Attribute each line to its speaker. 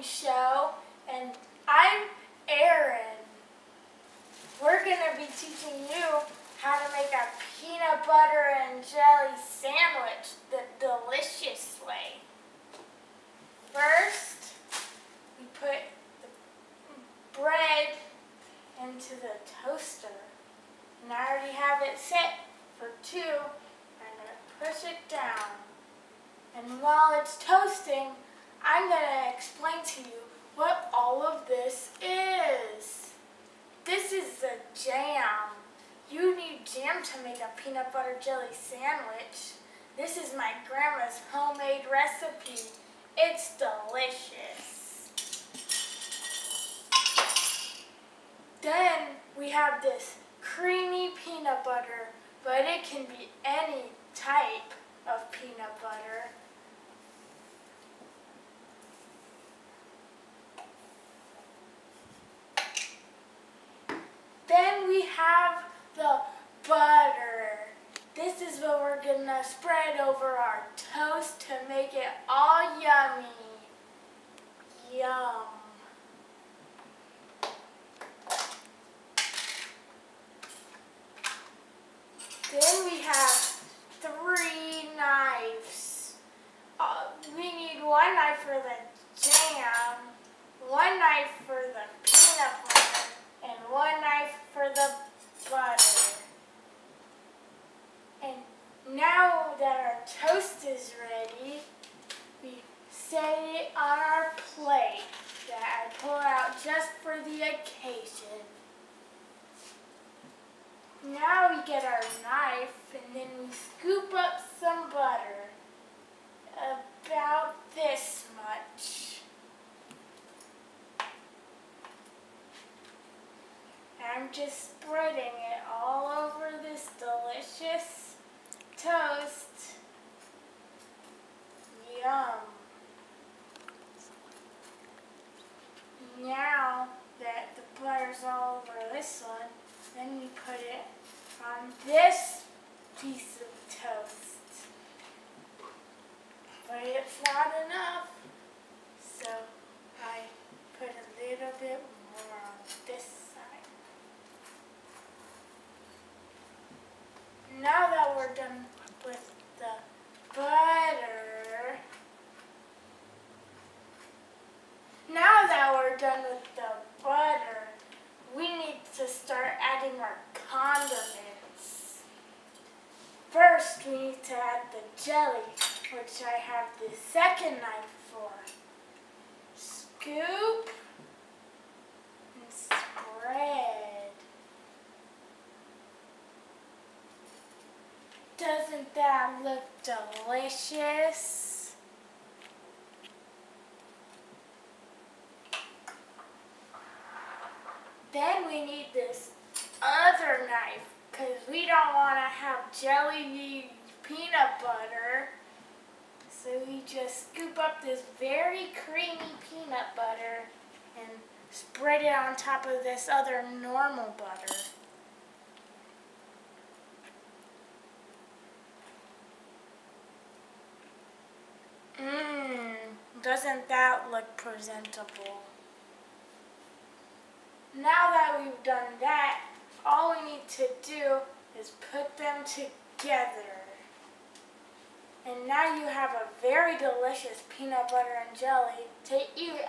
Speaker 1: show, and I'm Aaron. We're going to be teaching you how to make a peanut butter and jelly sandwich the delicious way. First, we put the bread into the toaster, and I already have it set for 2. I'm going to push it down, and while it's toasting, I'm going to explain to you what all of this is. This is the jam. You need jam to make a peanut butter jelly sandwich. This is my grandma's homemade recipe. It's delicious. Then we have this creamy peanut butter, but it can be any type of peanut butter. Then we have the butter. This is what we're gonna spread over our toast to make it all yummy. Yum. Then we have 3 knives. We need 1 knife for the jam, 1 knife for the peanut butter, and 1 knife for the butter. And now that our toast is ready, we set it on our plate that I pull out just for the occasion. Now we get our knife and then we scoop up some butter, about this much. I'm just spreading it all over this delicious toast. Yum. Now that the butter's all over this one, then we put it on this piece of toast. But it's not enough, so I put a little bit more on this side. Now that we're done with the butter, we need to start adding our condiments. First, we need to add the jelly, which I have the 2nd knife for. Scoop and spread. Doesn't that look delicious? Then we need this other knife because we don't want to have jelly peanut butter. So we just scoop up this very creamy peanut butter and spread it on top of this other normal butter. Doesn't that look presentable? Now that we've done that, all we need to do is put them together. And now you have a very delicious peanut butter and jelly to eat